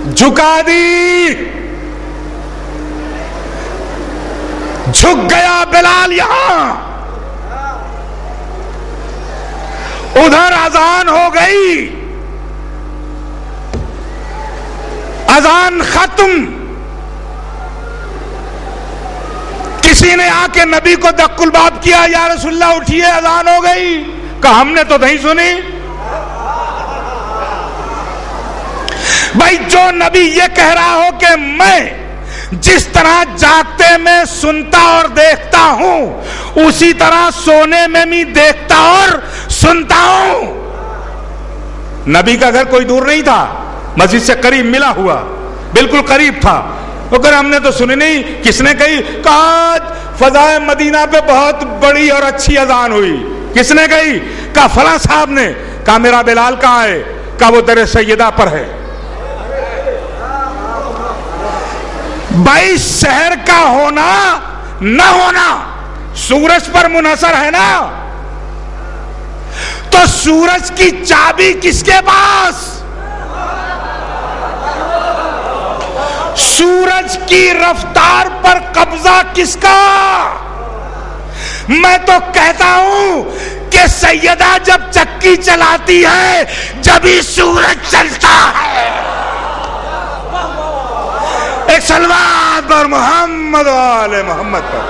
झुका दी, झुक गया बिलाल यहां। उधर अजान हो गई, अजान खत्म। किसी ने आके नबी को दक्कुल बाब किया, या रसूलल्लाह उठिए अजान हो गई। कहा हमने तो नहीं सुनी। भाई जो नबी ये कह रहा हो कि मैं जिस तरह जागते में सुनता और देखता हूं, उसी तरह सोने में भी देखता और सुनता हूं। नबी का घर कोई दूर नहीं था, मस्जिद से करीब मिला हुआ, बिल्कुल करीब था। वो कह हमने तो सुनी नहीं। किसने कही? कहा फजाए मदीना पे बहुत बड़ी और अच्छी अजान हुई। किसने कही? कहा फला साहब ने। कहा मेरा बिलाल कहाँ है? कहा वो तेरे सैयदा पर है। भाई शहर का होना न होना सूरज पर मुनहसर है ना। तो सूरज की चाबी किसके पास? सूरज की रफ्तार पर कब्जा किसका? मैं तो कहता हूं कि सैयदा जब चक्की चलाती है जब ही सूरज चलता है। एक सलवात पर मोहम्मद वाले मोहम्मद पर।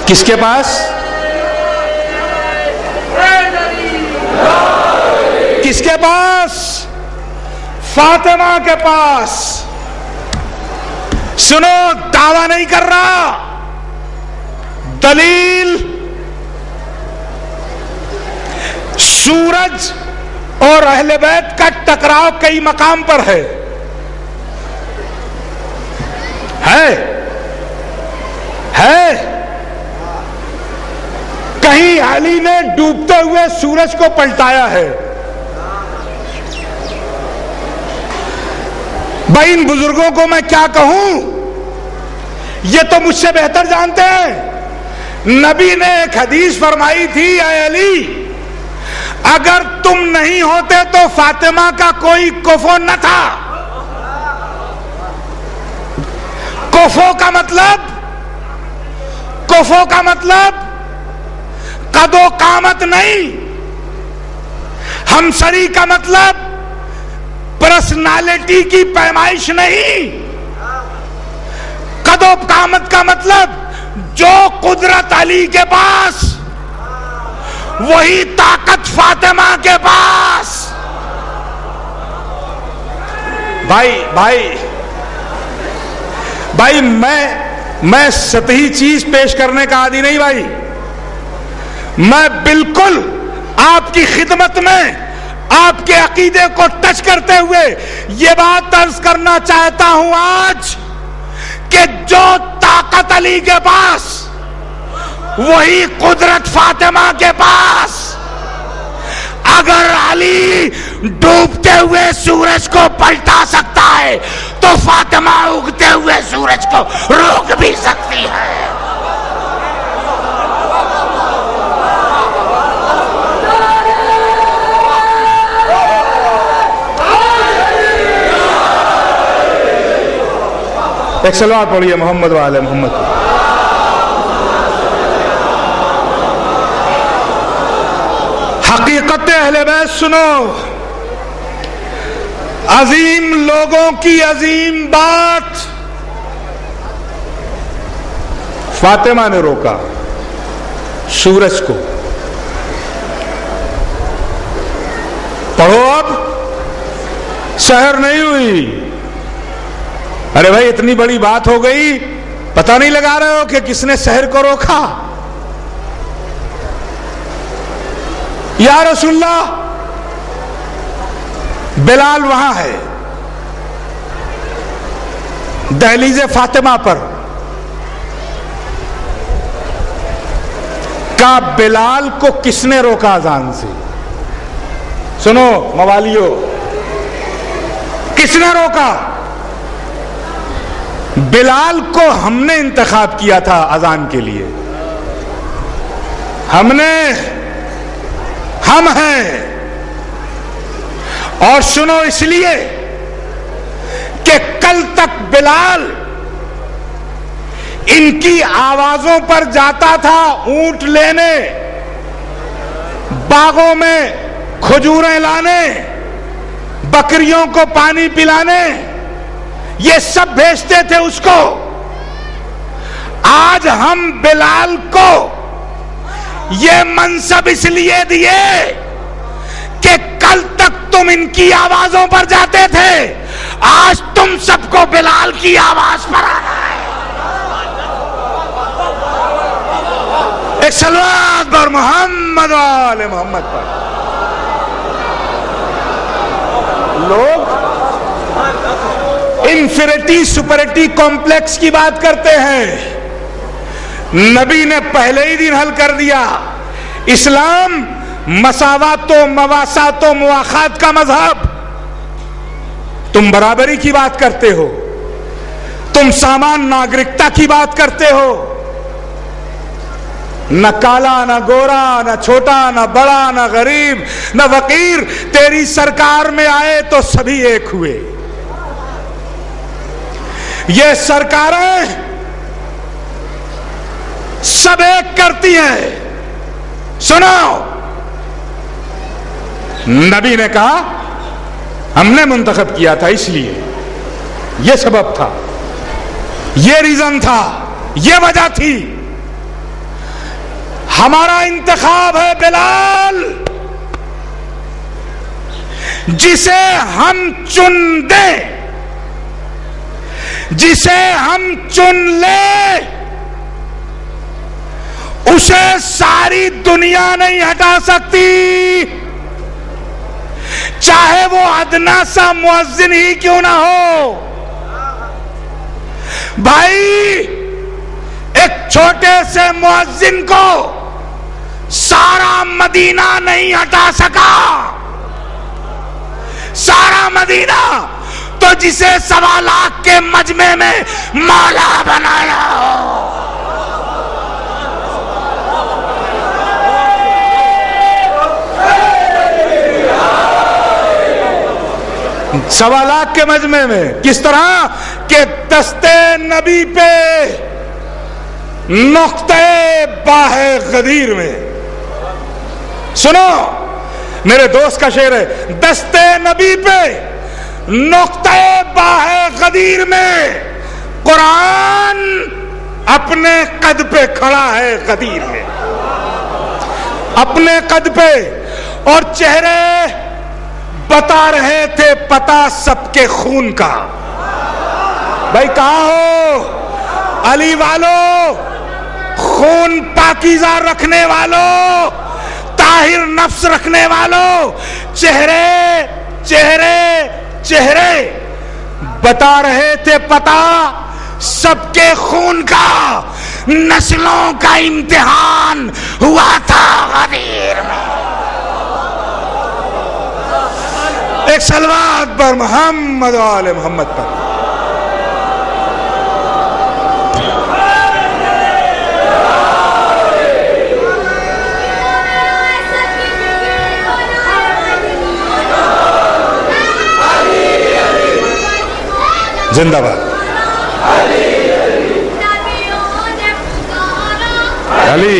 किसके पास? किसके पास? फातिमा के पास। सुनो, दावा नहीं कर रहा, दलील सूरज और अहले बैत का टकराव कई मकाम पर है। कहीं अली ने डूबते हुए सूरज को पलटाया है। भाई इन बुजुर्गों को मैं क्या कहूं, ये तो मुझसे बेहतर जानते हैं। नबी ने एक हदीस फरमाई थी, ऐ अली अगर तुम नहीं होते तो फातिमा का कोई कुफो न था। कुफो का मतलब कदो कामत नहीं। हमसरी का मतलब पर्सनालिटी की पैमाइश नहीं। कदो कामत का मतलब जो कुदरत अली के पास वही ताकत फातिमा के पास। भाई मैं सतही चीज पेश करने का आदी नहीं भाई। मैं बिल्कुल आपकी खिदमत में आपके अकीदे को टच करते हुए ये बात अर्ज करना चाहता हूं आज कि जो ताकत अली के पास वही कुदरत फातिमा के पास। अगर अली डूबते हुए सूरज को पलटा सकता है तो फातिमा उगते हुए सूरज को रोक भी सकती है। एक सलवात पढ़िए मोहम्मद वाले मोहम्मद। हकीकत अहले बैत सुनो, अजीम लोगों की अजीम बात फातिमा ने रोका सूरज को। पढ़ो अब, शहर नहीं हुई। अरे भाई इतनी बड़ी बात हो गई, पता नहीं लगा रहे हो कि किसने शहर को रोका? या रसूलल्लाह, बिलाल वहां है दहलीज़े फातिमा पर। का बिलाल को किसने रोका अजान से? सुनो मवालियो, किसने रोका? बिलाल को हमने इंतखाब किया था अजान के लिए। हम हैं। और सुनो इसलिए कि कल तक बिलाल इनकी आवाजों पर जाता था ऊंट लेने, बागों में खजूरें लाने, बकरियों को पानी पिलाने, ये सब भेजते थे उसको। आज हम बिलाल को ये मनसब इसलिए दिए कि कल तक तुम इनकी आवाजों पर जाते थे, आज तुम सबको बिलाल की आवाज पर आना है। एक सलवात पर मोहम्मद वाले मोहम्मद पर। लोग इंफिनिटी सुपरिटी कॉम्प्लेक्स की बात करते हैं। नबी ने पहले ही दिन हल कर दिया। इस्लाम मसावातो मवासातो मुआखात का मजहब। तुम बराबरी की बात करते हो, तुम समान नागरिकता की बात करते हो। न काला न गोरा न छोटा न बड़ा न गरीब न फकीर, तेरी सरकार में आए तो सभी एक हुए। ये सरकारें सब एक करती हैं। सुनो, नबी ने कहा हमने मुंतखब किया था, इसलिए यह सबब था, यह रीजन था, यह वजह थी। हमारा इंतखाब है बिलाल, जिसे हम चुन दें, जिसे हम चुन लें, उसे सारी दुनिया नहीं हटा सकती, चाहे वो अदना सा मुअज्जिन ही क्यों ना हो। भाई, एक छोटे से मुअज्जिन को सारा मदीना नहीं हटा सका। सारा मदीना तो जिसे 1.25 लाख के मजमे में मौला बनाया हो। 1.25 लाख के मजमे में किस तरह के दस्ते नबी पे नुक्ते बाहे गदीर में। सुनो, मेरे दोस्त का शेर है, दस्ते नबी पे नुक्ते बाहे गदीर में कुरान अपने कद पे खड़ा है गदीर में, अपने कद पे। और चेहरे बता रहे थे पता सबके खून का। भाई कहां हो अली वालों, खून पाकीज़ा रखने वालों, ताहिर नफ्स रखने वालों, चेहरे चेहरे चेहरे बता रहे थे पता सबके खून का। नस्लों का इम्तिहान हुआ था गदीर में। एक सलवात पर मोहम्मद वाले मोहम्मद पर। जिंदाबाद अली।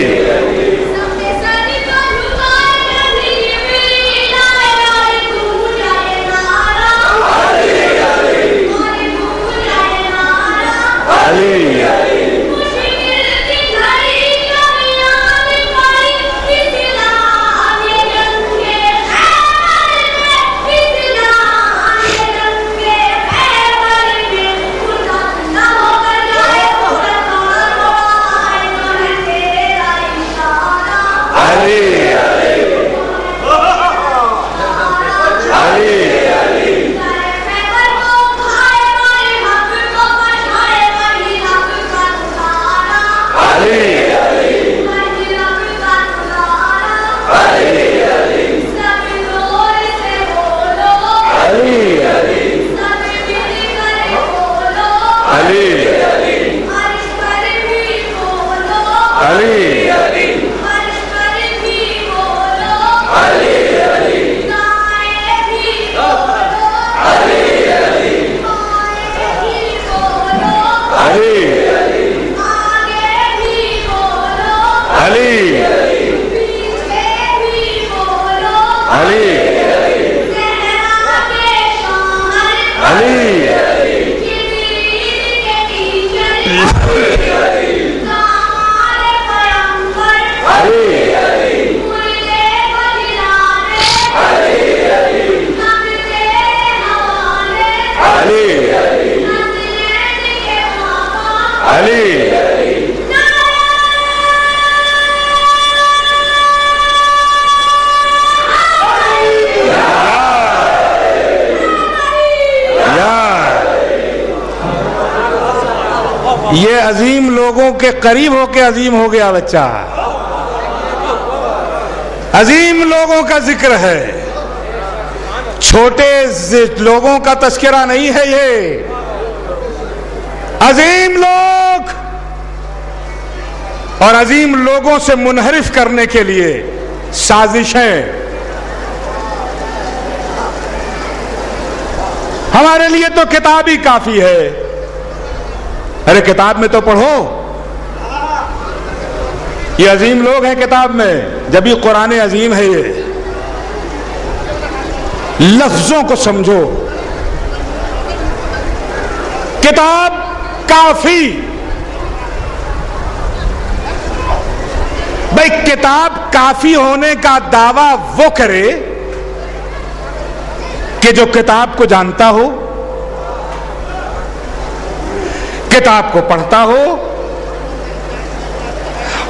अजीम लोगों के करीब होके अजीम हो गया बच्चा। अजीम लोगों का जिक्र है, छोटे लोगों का तस्करा नहीं है ये। अजीम लोग और अजीम लोगों से मुनहरिफ करने के लिए साजिशें हमारे लिए तो किताब ही काफी है। अरे किताब में तो पढ़ो, ये अजीम लोग हैं किताब में, जब ये कुरान अजीम है। ये लफ्जों को समझो, किताब काफी। भाई किताब काफी होने का दावा वो करे कि जो किताब को जानता हो, किताब को पढ़ता हो।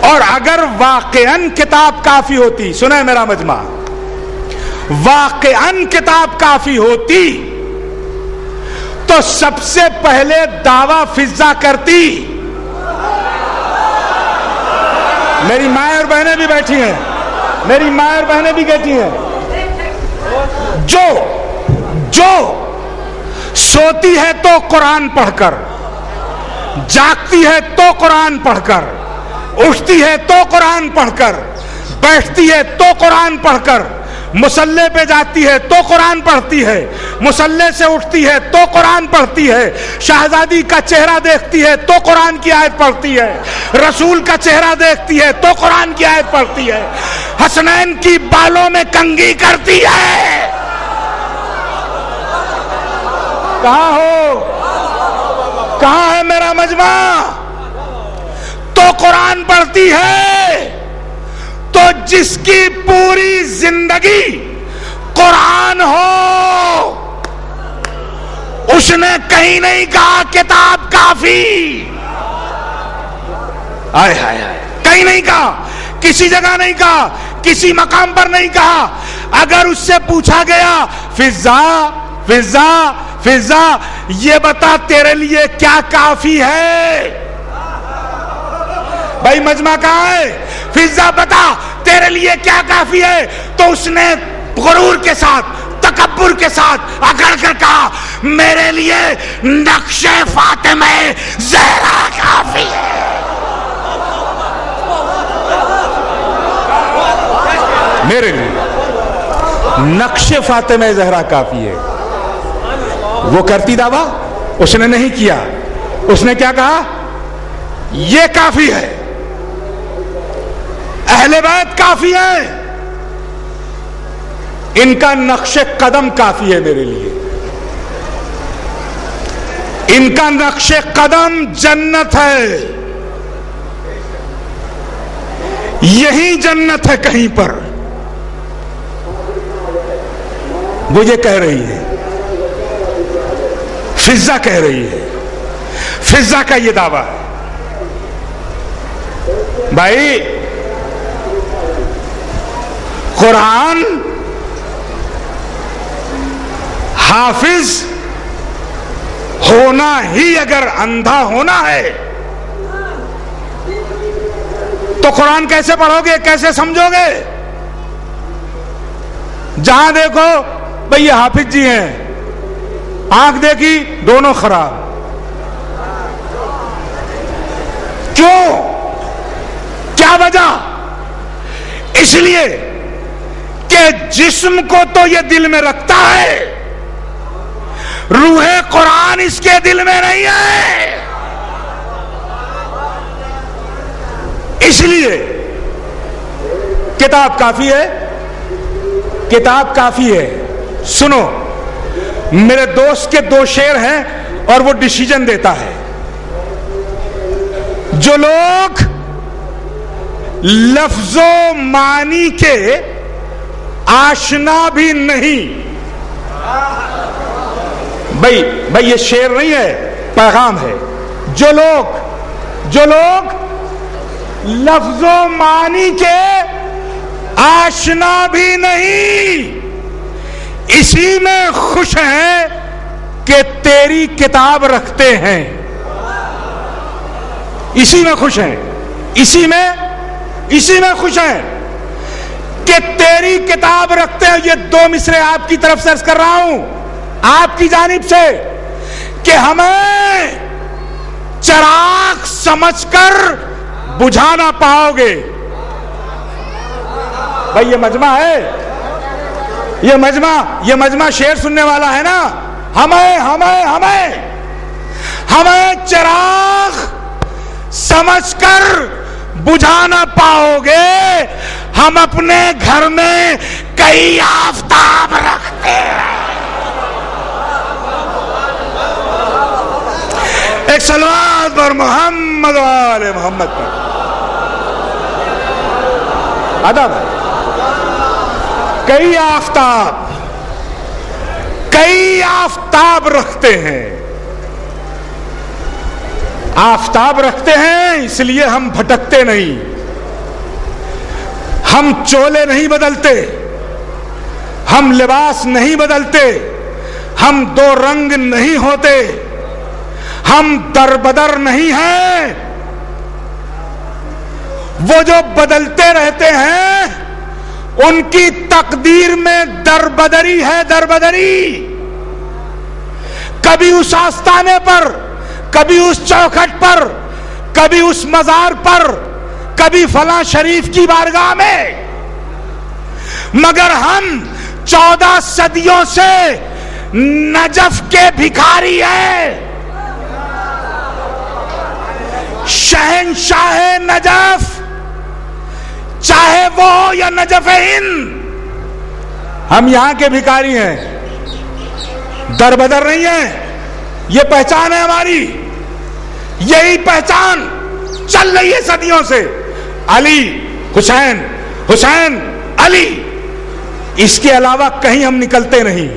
और अगर वाकईन किताब काफी होती, सुने मेरा मजमा, वाकईन किताब काफी होती तो सबसे पहले दावा फिजा करती। मेरी माँ और बहनें भी बैठी हैं, मेरी माँ और बहनें भी कहती हैं, जो सोती है तो कुरान पढ़कर, जागती है तो कुरान पढ़कर, उठती है तो कुरान पढ़कर, बैठती है तो कुरान पढ़कर, मुसल्ले पे जाती है तो कुरान पढ़ती है, मुसल्ले से उठती है तो कुरान पढ़ती है, शहजादी का चेहरा देखती है तो कुरान की आयत पढ़ती है, रसूल का चेहरा देखती है तो कुरान की आयत पढ़ती है, हसनैन की बालों में कंघी करती है। कहां हो, कहां है मेरा मजमा? तो कुरान पढ़ती है। तो जिसकी पूरी जिंदगी कुरान हो, उसने कहीं नहीं कहा किताब काफी। आय हाय हाय, कहीं नहीं कहा, किसी जगह नहीं कहा, किसी मकाम पर नहीं कहा। अगर उससे पूछा गया फिजा फिजा फिजा, ये बता तेरे लिए क्या काफी है? भाई मजमा कहां है? फिजा बता तेरे लिए क्या काफी है? तो उसने गुरूर के साथ, तकब्बुर के साथ अकड़ कर कहा, मेरे लिए नक्शे फातिमा ज़हरा काफी है। मेरे लिए नक्शे फातिमा ज़हरा काफी है। वो करती दावा, उसने नहीं किया। उसने क्या कहा? ये काफी है, अहले बैत काफी है, इनका नक्शे कदम काफी है मेरे लिए। इनका नक्शे कदम जन्नत है, यही जन्नत है कहीं पर। वो ये कह रही है, फिजा कह रही है, फिजा का ये दावा है। भाई कुरान हाफिज होना ही अगर अंधा होना है तो कुरान कैसे पढ़ोगे, कैसे समझोगे? जहां देखो भाई ये हाफिज जी हैं, आंख देखी दोनों खराब। क्यों? क्या वजह? इसलिए कि जिस्म को तो ये दिल में रखता है, रूहे कुरान इसके दिल में नहीं है। इसलिए किताब काफी है, किताब काफी है। सुनो, मेरे दोस्त के दो शेर हैं और वो डिसीजन देता है। जो लोग लफ्जों मानी के आशना भी नहीं, भाई ये शेर नहीं है, पैगाम है। जो लोग लफ्जों मानी के आशना भी नहीं, इसी में खुश हैं कि तेरी किताब रखते हैं। इसी में खुश हैं, इसी में खुश हैं कि तेरी किताब रखते हैं। ये 2 मिसरे आपकी तरफ से अर्ज कर रहा हूं, आपकी जानिब से, कि हमें चिराग समझकर बुझा ना पाओगे। भाई ये मजमा है, ये मजमा शेर सुनने वाला है ना। हमें चिराग समझकर बुझा ना पाओगे। हम अपने घर में कई आफताब रखते हैं। एक सलवात पर मोहम्मद वाले मोहम्मद पर अदब। कई आफताब रखते हैं। आफताब रखते हैं इसलिए हम भटकते नहीं, हम चोले नहीं बदलते, हम लिबास नहीं बदलते, हम 2 रंग नहीं होते, हम दरबदर नहीं हैं। वो जो बदलते रहते हैं उनकी तकदीर में दरबदरी है, दरबदरी। कभी उस आस्ताने पर, कभी उस चौखट पर, कभी उस मजार पर, कभी फलां शरीफ की बारगाह में। मगर हम 14 सदियों से नजफ के भिखारी हैं। शहंशाह नजफ, चाहे वो हो या नजफ हिंद, हम यहां के भिखारी हैं, दरबदर नहीं है। ये पहचान है हमारी, यही पहचान चल रही है सदियों से। अली हुसैन, हुसैन अली, इसके अलावा कहीं हम निकलते नहीं।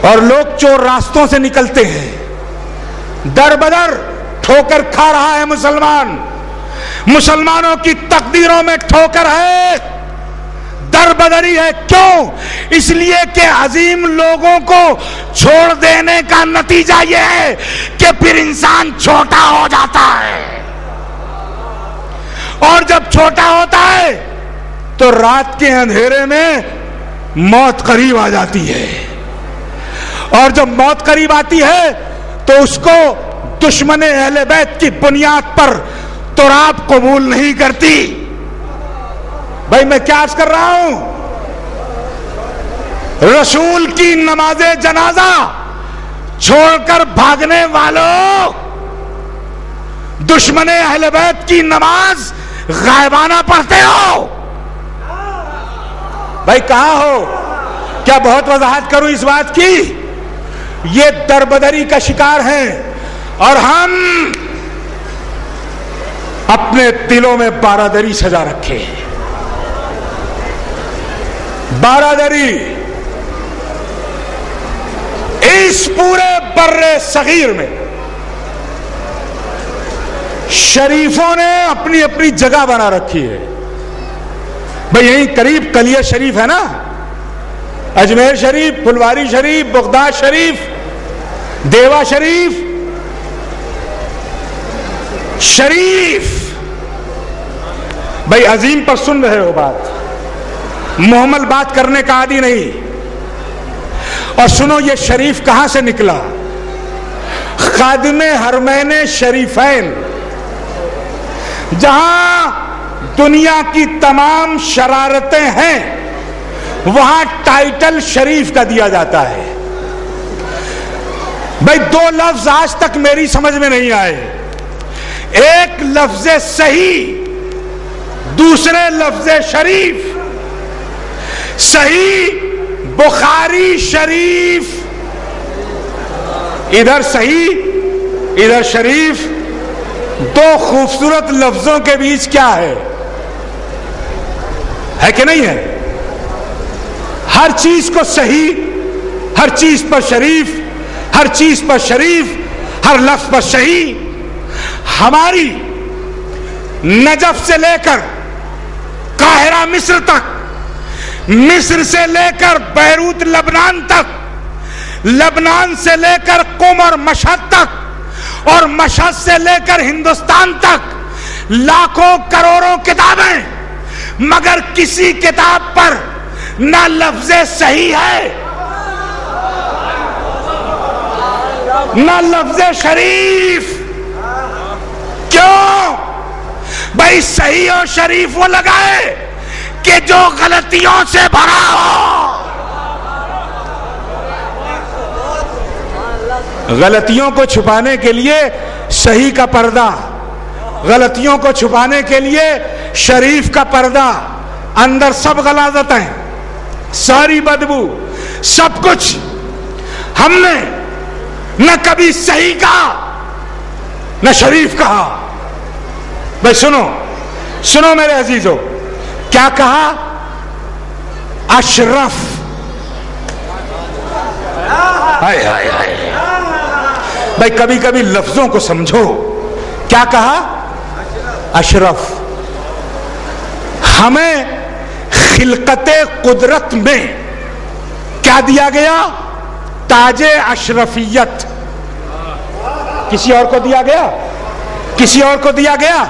और लोग चोर रास्तों से निकलते हैं। दरबदर ठोकर खा रहा है मुसलमान, मुसलमानों की तकदीरों में ठोकर है, दरबदरी है। क्यों? इसलिए कि अजीम लोगों को छोड़ देने का नतीजा यह है कि फिर इंसान छोटा हो जाता है, और जब छोटा होता है तो रात के अंधेरे में मौत करीब आ जाती है, और जब मौत करीब आती है तो उसको दुश्मने अहले बैत की बुनियाद पर तुराब कबूल नहीं करती। भाई मैं क्या अर्ज कर रहा हूं? रसूल की नमाजे जनाजा छोड़कर भागने वालों, दुश्मने अहले बैत की नमाज गायबाना पढ़ते हो। भाई कहां हो? क्या बहुत वजाहत करूं इस बात की? ये दरबदरी का शिकार हैं, और हम अपने दिलों में बारादरी सजा रखे हैं। बारादरी इस पूरे बर्रे सगीर में शरीफों ने अपनी अपनी जगह बना रखी है। भाई यहीं करीब कलिया शरीफ है ना, अजमेर शरीफ, फुलवारी शरीफ, बगदाद शरीफ, देवा शरीफ, शरीफ। भाई अजीम पर सुन रहे हो बात, मुहम्मल बात करने का आदि नहीं। और सुनो ये शरीफ कहां से निकला? खादिमे हरमैन शरीफैन, जहां दुनिया की तमाम शरारतें हैं वहां टाइटल शरीफ का दिया जाता है। भाई 2 लफ्ज आज तक मेरी समझ में नहीं आए। एक लफ्ज सही, दूसरे लफ्ज शरीफ। सही बुखारी शरीफ, इधर सही इधर शरीफ, 2 खूबसूरत लफ्जों के बीच क्या है कि नहीं है? हर चीज को सही, हर चीज पर शरीफ, हर चीज पर शरीफ, हर लफ्ज पर सही। हमारी नजफ से लेकर काहिरा मिस्र तक, मिस्र से लेकर बैरूत लबनान तक, लबनान से लेकर कुम और मशहद तक, और मशहद से लेकर हिंदुस्तान तक लाखों करोड़ों किताबें, मगर किसी किताब पर ना लफ्ज़े सही है ना लफ्ज़े शरीफ। क्यों भाई? सही और शरीफ वो लगाए कि जो गलतियों से भरा हो। गलतियों को छुपाने के लिए सही का पर्दा, गलतियों को छुपाने के लिए शरीफ का पर्दा, अंदर सब गलाजतें, सारी बदबू, सब कुछ। हमने न कभी सही कहा न शरीफ कहा। भाई सुनो सुनो मेरे अजीजों, क्या कहा? अशरफ। हाय हाय हाय भाई, कभी कभी लफ्जों को समझो। क्या कहा? अशरफ। हमें खिलकते कुदरत में क्या दिया गया? ताजे अशरफियत। किसी और को दिया गया? किसी और को दिया गया?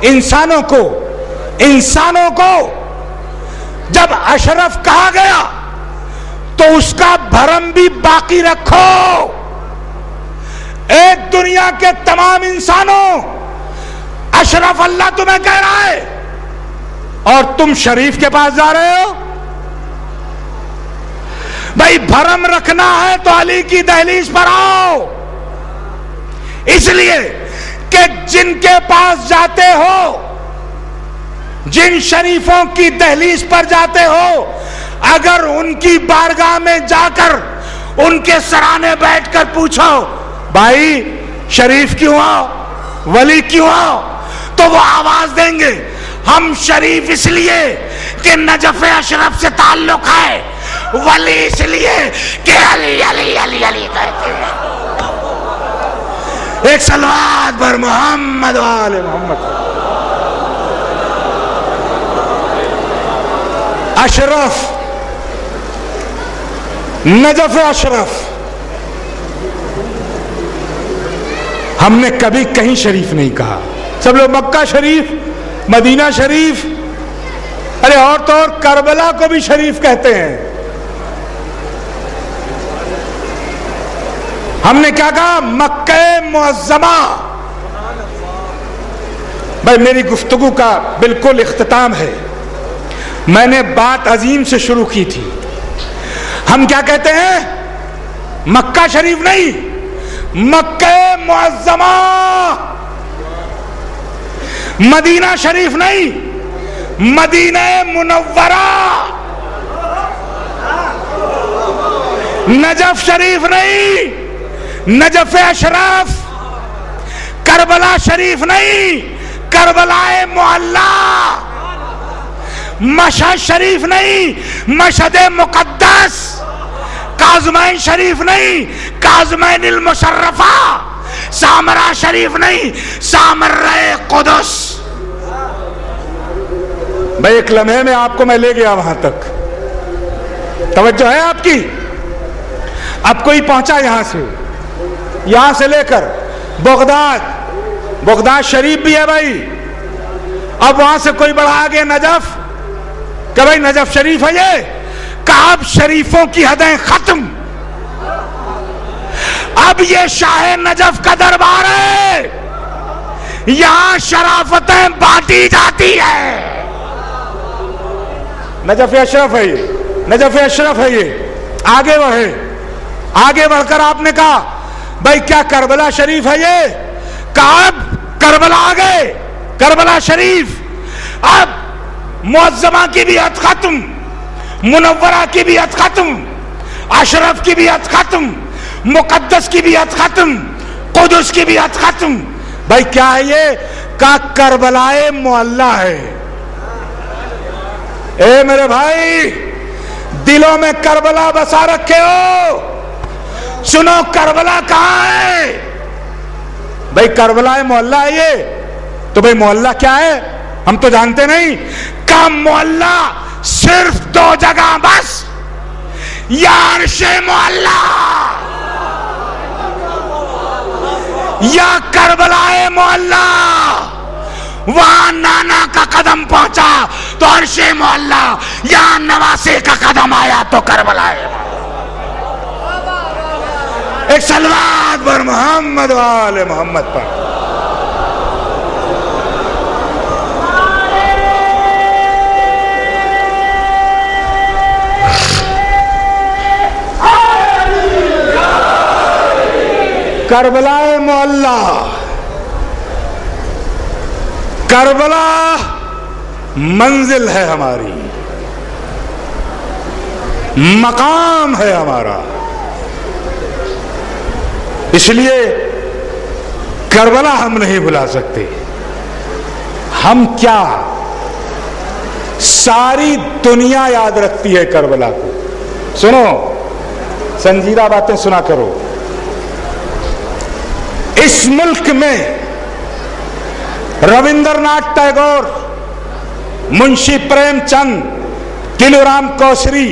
इंसानों को। इंसानों को जब अशरफ कहा गया तो उसका भरम भी बाकी रखो। एक दुनिया के तमाम इंसानों, अशरफ अल्लाह तुम्हें कह रहा है और तुम शरीफ के पास जा रहे हो। भाई भरम रखना है तो अली की दहलीज पर आओ, इसलिए कि जिनके पास जाते हो, जिन शरीफों की दहलीज पर जाते हो, अगर उनकी बारगाह में जाकर उनके सराहने बैठकर पूछो भाई शरीफ क्यों हो, वली क्यों हो, तो वो आवाज देंगे हम शरीफ इसलिए कि नजफ अशरफ से ताल्लुक है, वली इसलिए कि अली अली अली अली कहते हैं। एक सलवात पर मोहम्मद वाले मोहम्मद। अशरफ, नजफ अशरफ, हमने कभी कहीं शरीफ नहीं कहा। सब लोग मक्का शरीफ, मदीना शरीफ, अरे और तो और करबला को भी शरीफ कहते हैं। हमने क्या कहा? मक्का मुअज़्ज़मा। भाई मेरी गुफ्तगू का बिल्कुल इख्तिताम है। मैंने बात अजीम से शुरू की थी। हम क्या कहते हैं? मक्का शरीफ नहीं, मक्का मुअज़्ज़मा। मदीना शरीफ नहीं, मदीना मुनव्वरा। नजफ शरीफ नहीं, नजफ अशरफ। करबला शरीफ नहीं, करबलाए मुअल्ला। मशहद शरीफ नहीं, मशहद मुकद्दस। काज़मैन शरीफ नहीं, काज़मैन अल मुशर्रफा। सामरा शरीफ नहीं, सामराए कुदस। भाई एक लम्हे में आपको मैं ले गया वहां तक, तवज्जो है आपकी? अब कोई पहुंचा यहां से लेकर बगदाद, बगदाद शरीफ भी है भाई। अब वहां से कोई बढ़ा गया नजफ, कि भाई नजफ शरीफ है ये। काब शरीफों की हदें खत्म। अब ये शाह नजफ का दरबार है, यहां शराफतें बांटी जाती है। नजफ अशरफ है ये, नजफ अशरफ है ये। आगे बढ़े, आगे बढ़कर आपने कहा भाई क्या करबला शरीफ है ये? काब करबला आ गए, करबला शरीफ। अब मुअज़्ज़मा की भी हद खत्म, मुनव्वरा की भी हद खत्म, अशरफ की भी हद खत्म, मुकद्दस की भी हद खत्म, कुदस की भी हद खत्म। भाई क्या है ये? का करबलाए मुअल्ला है। ए मेरे भाई, दिलों में करबला बसा रखे हो। सुनो करबला कहां है? भाई करबलाए मोहल्ला है ये। तो भाई मोहल्ला क्या है? हम तो जानते नहीं। का मोहल्ला सिर्फ दो जगह बस, या अर्शे मोहल्ला या करबलाए मोहल्ला, वहां नाना का कदम पहुंचा तो अर्शे मोहल्ला, यहां नवासे का कदम आया तो करबलाए। एक सलवात पर मोहम्मद वाले मोहम्मद पर। करबलाए मोहल्ला, करबला मंजिल है हमारी, मकाम है हमारा। इसलिए करबला हम नहीं भुला सकते। हम क्या, सारी दुनिया याद रखती है करबला को। सुनो, संजीदा बातें सुना करो। इस मुल्क में रविंद्रनाथ टैगोर, मुंशी प्रेमचंद, तिलुराम कोसरी,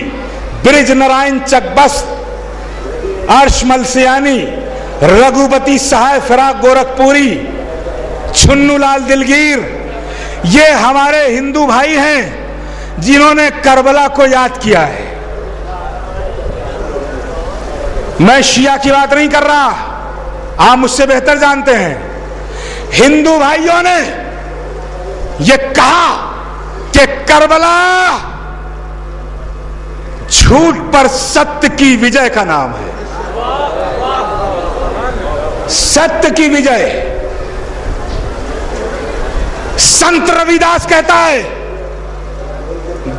ब्रिज नारायण चकबस्त, अर्श मलसियानी, रघुपति सहाय फिराक गोरखपुरी, छुन्नूलाल दिलगीर, ये हमारे हिंदू भाई हैं जिन्होंने करबला को याद किया है। मैं शिया की बात नहीं कर रहा, आप मुझसे बेहतर जानते हैं। हिंदू भाइयों ने यह कहा कि करबला झूठ पर सत्य की विजय का नाम है। सत्य की विजय। संत रविदास कहता है,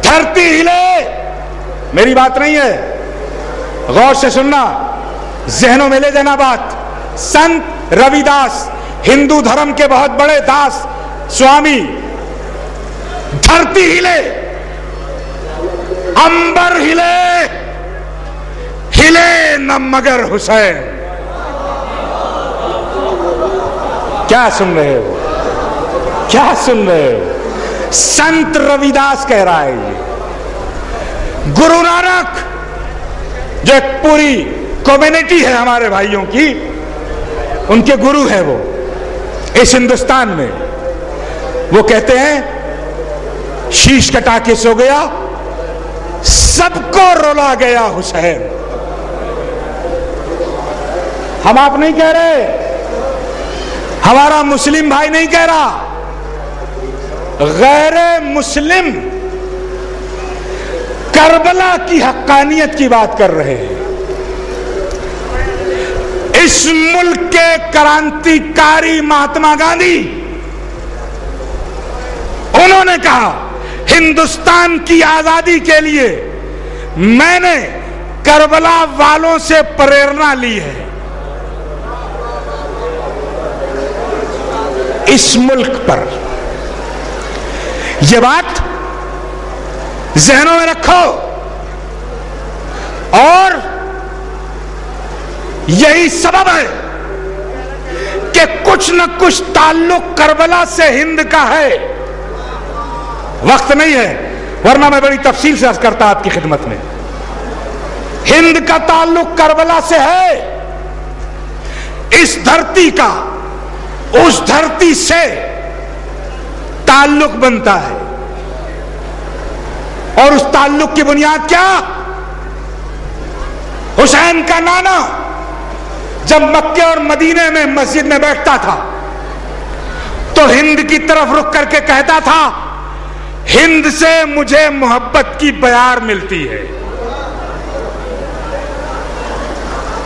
धरती हिले, मेरी बात नहीं है, गौर से सुनना, जहनों में ले जाना बात। संत रविदास, हिंदू धर्म के बहुत बड़े दास स्वामी, धरती हिले, अंबर हिले, हिले न मगर हुसैन। क्या सुन रहे हो, क्या सुन रहे हो? संत रविदास कह रहा है ये। गुरु नानक, जो एक पूरी कम्युनिटी है हमारे भाइयों की, उनके गुरु है वो इस हिंदुस्तान में, वो कहते हैं शीश कटा के सो गया, सबको रुला गया हुसैन। हम आप नहीं कह रहे, हमारा मुस्लिम भाई नहीं कह रहा, गैर मुस्लिम करबला की हक्कानियत की बात कर रहे हैं। इस मुल्क के क्रांतिकारी महात्मा गांधी, उन्होंने कहा हिंदुस्तान की आजादी के लिए मैंने करबला वालों से प्रेरणा ली है। इस मुल्क पर यह बात जहनों में रखो और यही सबब है कि कुछ न कुछ ताल्लुक करबला से हिंद का है। वक्त नहीं है, वरना मैं बड़ी तफसील से अर्ज करता आपकी खिदमत में। हिंद का ताल्लुक करबला से है। इस धरती का उस धरती से ताल्लुक बनता है, और उस ताल्लुक की बुनियाद क्या? हुसैन का नाना जब मक्के और मदीने में मस्जिद में बैठता था तो हिंद की तरफ रुख करके कहता था, हिंद से मुझे मोहब्बत की बयार मिलती है।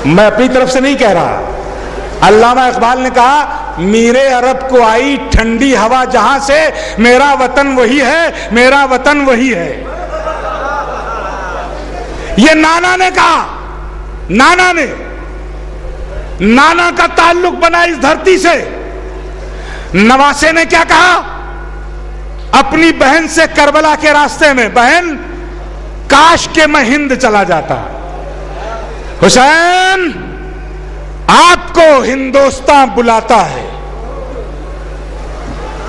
मैं अपनी तरफ से नहीं कह रहा, अल्लामा इकबाल ने कहा, मीरे अरब को आई ठंडी हवा जहां से, मेरा वतन वही है, मेरा वतन वही है। ये नाना ने कहा, नाना का ताल्लुक बना इस धरती से। नवासे ने क्या कहा अपनी बहन से करबला के रास्ते में, बहन काश के मैं हिंद चला जाता। हुसैन आपको हिंदुस्तान बुलाता है,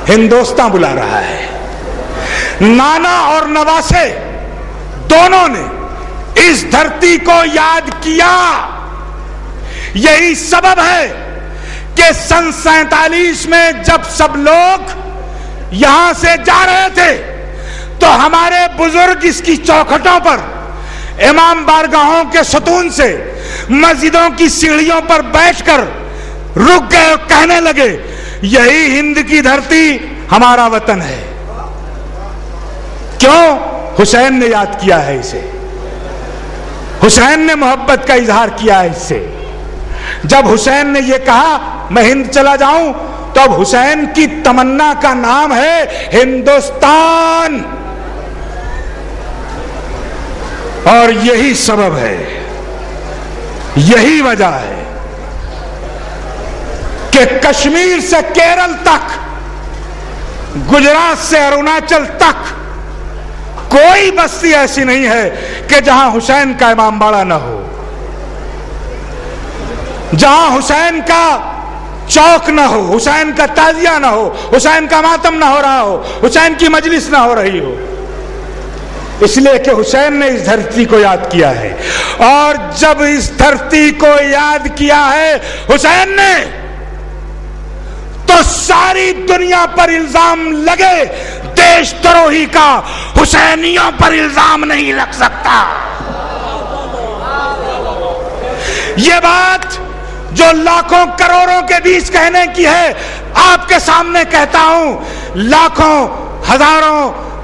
हिंदुस्तान बुला रहा है। नाना और नवासे दोनों ने इस धरती को याद किया। यही सबब है कि सन 47 में जब सब लोग यहां से जा रहे थे तो हमारे बुजुर्ग इसकी चौखटों पर, इमाम बारगाहों के सतून से, मस्जिदों की सीढ़ियों पर बैठकर रुक गए और कहने लगे, यही हिंद की धरती हमारा वतन है। क्यों? हुसैन ने याद किया है इसे, हुसैन ने मोहब्बत का इजहार किया है इससे। जब हुसैन ने यह कहा मैं हिंद चला जाऊं, तो अब हुसैन की तमन्ना का नाम है हिंदुस्तान। और यही सबब है, यही वजह है कि कश्मीर से केरल तक, गुजरात से अरुणाचल तक कोई बस्ती ऐसी नहीं है कि जहां हुसैन का इमामबाड़ा न हो, जहां हुसैन का चौक न हो, हुसैन का ताजिया न हो, हुसैन का मातम न हो रहा हो, हुसैन की मजलिस न हो रही हो। इसलिए कि हुसैन ने इस धरती को याद किया है। और जब इस धरती को याद किया है हुसैन ने, तो सारी दुनिया पर इल्जाम लगे देशद्रोही का, हुसैनियों पर इल्जाम नहीं लग सकता। ये बात जो लाखों करोड़ों के बीच कहने की है, आपके सामने कहता हूं। लाखों, हजारों,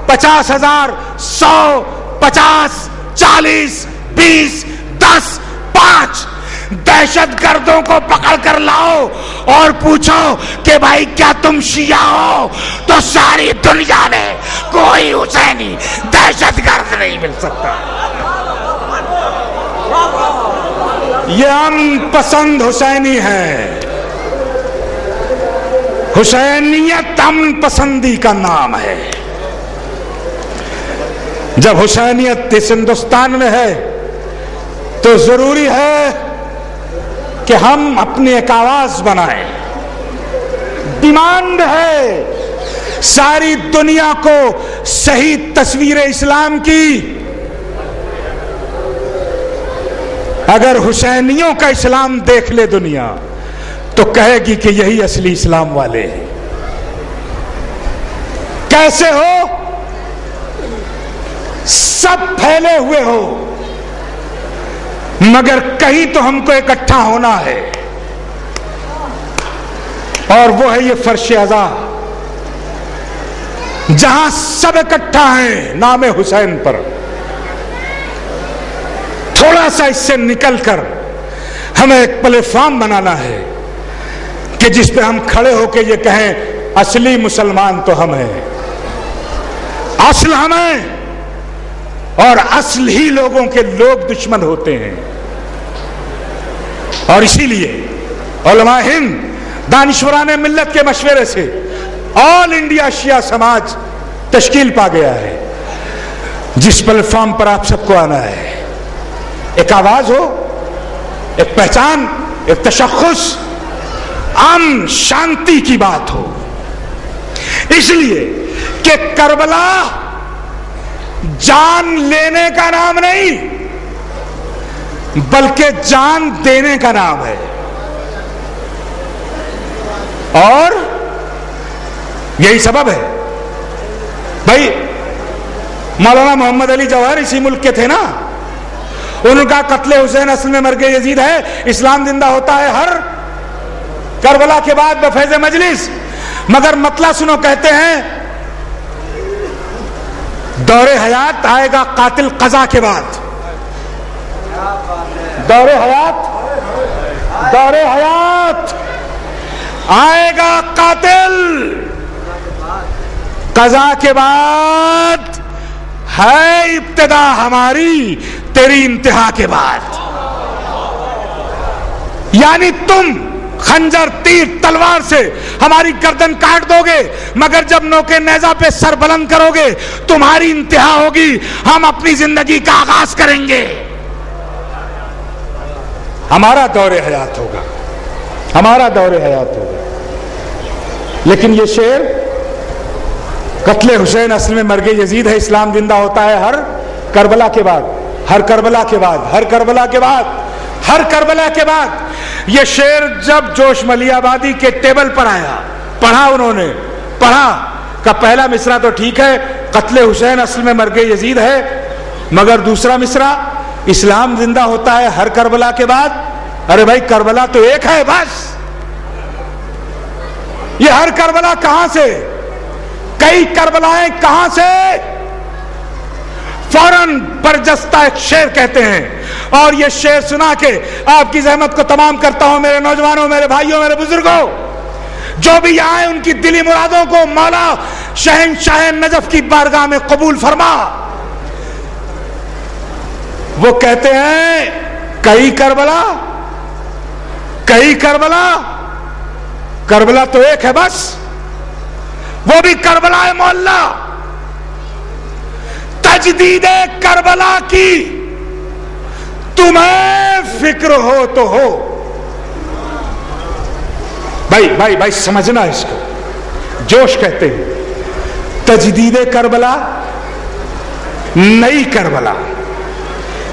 50,000, 100, 50, 40, 20, 10, 5 दहशतगर्दों को पकड़ कर लाओ और पूछो कि भाई क्या तुम शिया हो, तो सारी दुनिया में कोई हुसैनी दहशतगर्द नहीं मिल सकता। ये अमन पसंद हुसैनी है। हुसैनियत अमन पसंदी का नाम है। जब हुसैनियत इस हिंदुस्तान में है तो जरूरी है कि हम अपनी एक आवाज बनाएं। डिमांड है सारी दुनिया को सही तस्वीर इस्लाम की। अगर हुसैनियों का इस्लाम देख ले दुनिया तो कहेगी कि यही असली इस्लाम वाले हैं। कैसे हो? सब फैले हुए हो, मगर कहीं तो हमको इकट्ठा होना है, और वो है ये फर्श अज़ा, जहां सब इकट्ठा हैं नाम हुसैन पर। थोड़ा सा इससे निकलकर हमें एक प्लेटफॉर्म बनाना है कि जिस पे हम खड़े होकर ये कहें असली मुसलमान तो हम हैं, असल हम हैं, और असल ही लोगों के लोग दुश्मन होते हैं। और इसीलिए उलमा हिंद, दानिश्वराने मिल्लत के मशवरे से ऑल इंडिया शिया समाज तश्कील पा गया है, जिस प्लेटफॉर्म पर आप सबको आना है। एक आवाज हो, एक पहचान, एक तशख्खुस, अमन शांति की बात हो। इसलिए कि करबला जान लेने का नाम नहीं, बल्कि जान देने का नाम है। और यही सबब है भाई, मौलाना मोहम्मद अली जौहर इसी मुल्क के थे ना, उनका कत्ले हुसैन असल में मर गए यजीद है, इस्लाम जिंदा होता है हर करबला के बाद बफैज़ मजलिस। मगर मतला सुनो, कहते हैं दौरे हयात आएगा कातिल कज़ा के बाद। दौरे हयात आएगा कातिल कज़ा के बाद, है इब्तिदा हमारी तेरी इंतहा के बाद। यानी तुम खंजर, तीर, तलवार से हमारी गर्दन काट दोगे, मगर जब नौके नेजा पे सर बुलंद करोगे तुम्हारी इंतहा होगी, हम अपनी जिंदगी का आगाज करेंगे। हमारा दौरे हयात होगा, हमारा दौरे हयात होगा। लेकिन ये शेर, कत्ले हुसैन असल में मर गए यजीद है, इस्लाम जिंदा होता है हर करबला के बाद, हर करबला के बाद, हर करबला के बाद, हर करबला के बाद। ये शेर जब जोश मलियाबादी के टेबल पर आया, पढ़ा उन्होंने, पढ़ा का पहला मिसरा तो ठीक है, कत्ले हुसैन असल में मरगे यजीद है, मगर दूसरा मिसरा, इस्लाम जिंदा होता है हर करबला के बाद। अरे भाई करबला तो एक है बस, ये हर करबला कहां से, कई करबलाएं कहां से? फौरन बरजस्ता एक शेर कहते हैं। और ये शेर सुना के आपकी जहमत को तमाम करता हूं मेरे नौजवानों, मेरे भाइयों, मेरे बुजुर्गों, जो भी आए उनकी दिली मुरादों को मौला शहंशाह नजफ की बारगाह में कबूल फरमा। वो कहते हैं कई करबला, कई करबला, करबला तो एक है बस, वो भी करबला है मोहल्ला। तजदीदे करबला की तुम्हें फिक्र हो तो हो। भाई भाई भाई समझना इसको, जोश कहते हैं तजदीदे करबला, नई करबला,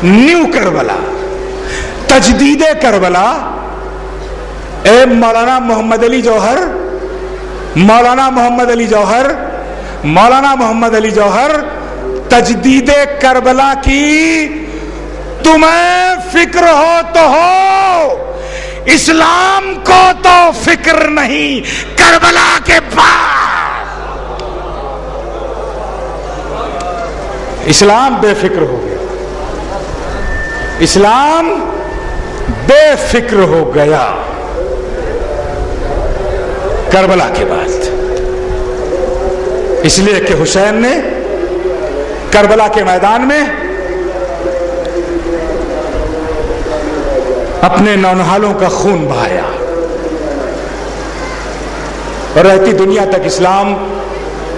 न्यू करबला। तजदीदे करबला, ए मौलाना मोहम्मद अली जौहर, मौलाना मोहम्मद अली जौहर, मौलाना मोहम्मद अली जौहर, तजदीदे करबला की तुम्हें फिक्र हो तो हो, इस्लाम को तो फिक्र नहीं करबला के बाद। इस्लाम बेफिक्र हो गया, इस्लाम बेफिक्र हो गया करबला के बाद। इसलिए कि हुसैन ने करबला के मैदान में अपने नौनिहालों का खून बहाया और रहती दुनिया तक इस्लाम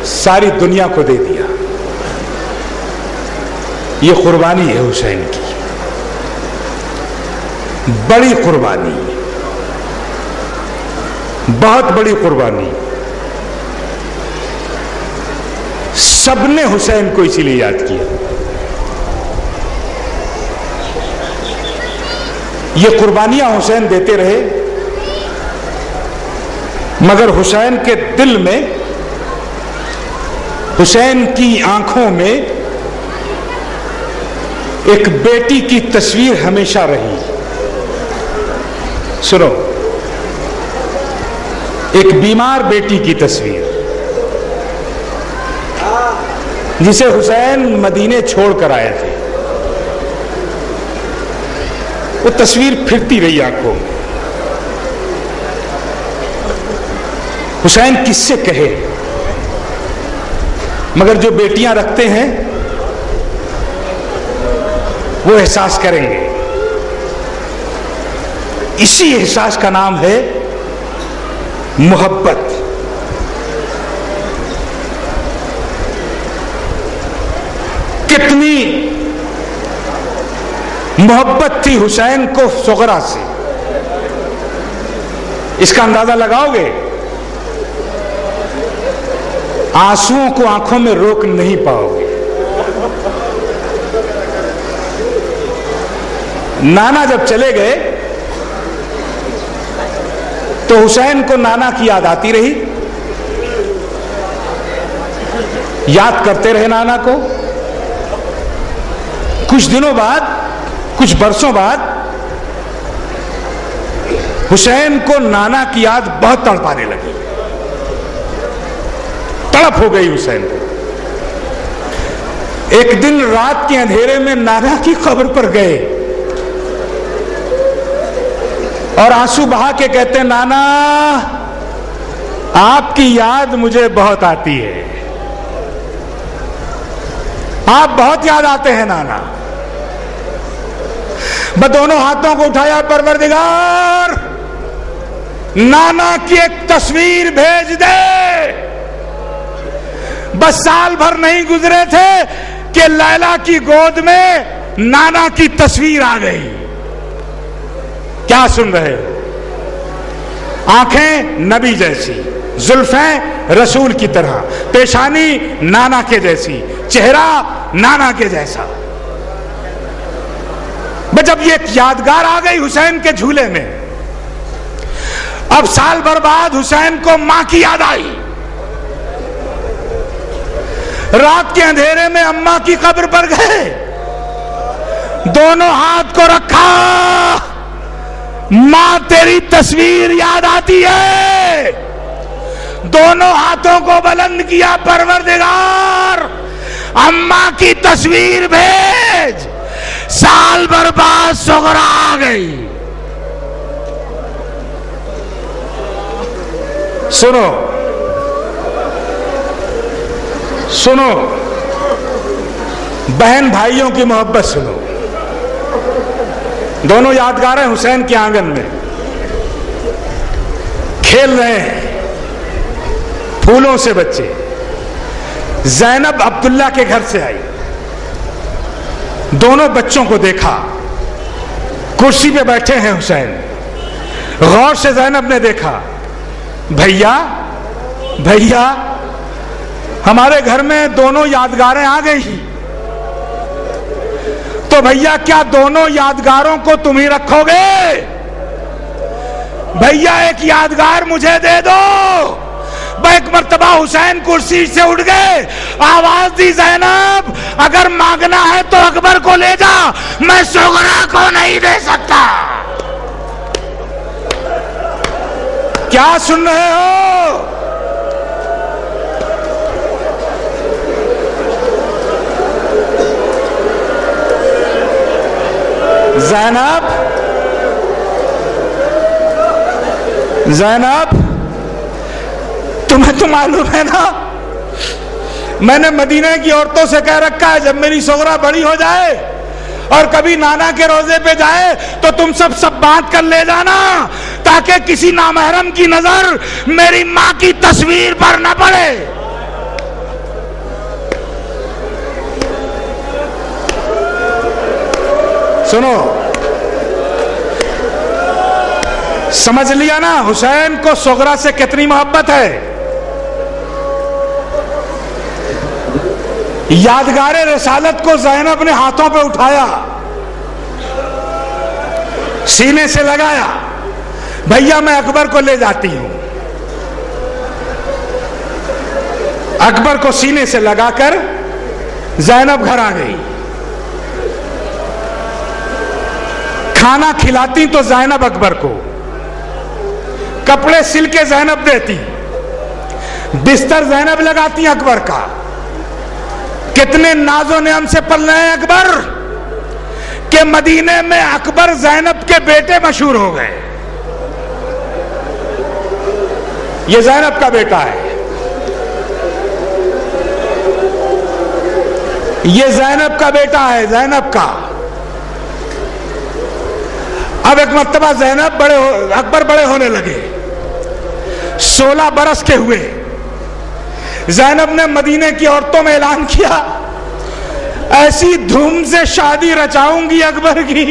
सारी दुनिया को दे दिया। ये कुर्बानी है हुसैन की, बड़ी कुर्बानी, बहुत बड़ी कुर्बानी। सबने हुसैन को इसीलिए याद किया। ये कुर्बानियां हुसैन देते रहे, मगर हुसैन के दिल में, हुसैन की आंखों में एक बेटी की तस्वीर हमेशा रही। सुनो, एक बीमार बेटी की तस्वीर जिसे हुसैन मदीने छोड़कर आए थे, वो तस्वीर फिरती रही आंखों में। हुसैन किससे कहे, मगर जो बेटियां रखते हैं वो एहसास करेंगे। इसी एहसास का नाम है मोहब्बत। कितनी मोहब्बत थी हुसैन को सुगरा से, इसका अंदाजा लगाओगे? आंसुओं को आंखों में रोक नहीं पाओगे। नाना जब चले गए तो हुसैन को नाना की याद आती रही, याद करते रहे नाना को। कुछ दिनों बाद, कुछ बरसों बाद हुसैन को नाना की याद बहुत तड़पाने लगी, तड़प हो गई हुसैन को। एक दिन रात के अंधेरे में नाना की कब्र पर गए और आंसू बहा के कहते, नाना आपकी याद मुझे बहुत आती है, आप बहुत याद आते हैं नाना। मैं दोनों हाथों को उठाया, परवरदिगार नाना की एक तस्वीर भेज दे। बस साल भर नहीं गुजरे थे कि लैला की गोद में नाना की तस्वीर आ गई। क्या सुन रहे हो? आंखें नबी जैसी, जुल्फें रसूल की तरह, पेशानी नाना के जैसी, चेहरा नाना के जैसा। बस जब ये एक यादगार आ गई हुसैन के झूले में, अब साल भर बाद हुसैन को मां की याद आई। रात के अंधेरे में अम्मा की कब्र पर गए, दोनों हाथ को रखा, मां तेरी तस्वीर याद आती है। दोनों हाथों को बुलंद किया, परवरदिगार अम्मा की तस्वीर भेज। साल भर बाद सुगरा आ गई। सुनो सुनो, बहन भाइयों की मोहब्बत सुनो। दोनों यादगार हैं हुसैन के आंगन में, खेल रहे हैं फूलों से बच्चे। ज़ैनब अब्दुल्ला के घर से आई, दोनों बच्चों को देखा, कुर्सी पे बैठे हैं हुसैन। गौर से ज़ैनब ने देखा, भैया भैया हमारे घर में दोनों यादगारें आ गई, तो भैया क्या दोनों यादगारों को तुम ही रखोगे? भैया एक यादगार मुझे दे दो। एक मर्तबा हुसैन कुर्सी से उठ गए, आवाज दी, ज़ैनब अगर मांगना है तो अकबर को ले जा, मैं सुगरा को नहीं दे सकता। क्या सुन रहे हो? ज़ैनब, ज़ैनब तुम्हें तो मालूम है ना, मैंने मदीने की औरतों से कह रखा है जब मेरी सुगरा बड़ी हो जाए और कभी नाना के रोजे पे जाए तो तुम सब बांट कर ले जाना, ताकि किसी नामहरम की नजर मेरी मां की तस्वीर पर न पड़े। सुनो, समझ लिया ना हुसैन को सुगरा से कितनी मोहब्बत है। यादगारे रिसालत को ज़ैनब ने हाथों पे उठाया, सीने से लगाया, भैया मैं अकबर को ले जाती हूं। अकबर को सीने से लगाकर ज़ैनब घर आ गई। खाना खिलाती तो ज़ैनब अकबर को, कपड़े सिल के ज़ैनब देती, बिस्तर ज़ैनब लगाती अकबर का। कितने नाजो नियम से पल रहे हैं अकबर के मदीने में अकबर ज़ैनब के बेटे मशहूर हो गए। ये ज़ैनब का बेटा है, ये ज़ैनब का बेटा है, ज़ैनब का। अब एक मर्तबा ज़ैनब अकबर बड़े होने लगे, 16 बरस के हुए। ज़ैनब ने मदीने की औरतों में ऐलान किया, ऐसी धूम से शादी रचाऊंगी अकबर की,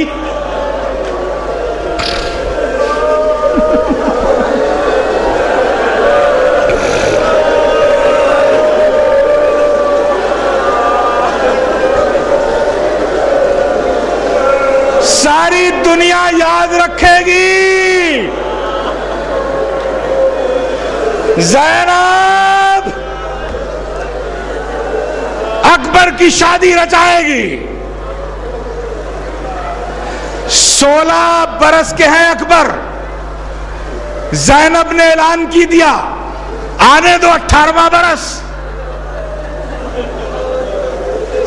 सारी दुनिया याद रखेगी। ज़ैनब अकबर की शादी रचाएगी। 16 बरस के हैं अकबर। ज़ैनब ने ऐलान की दिया, आने दो 18वां बरस।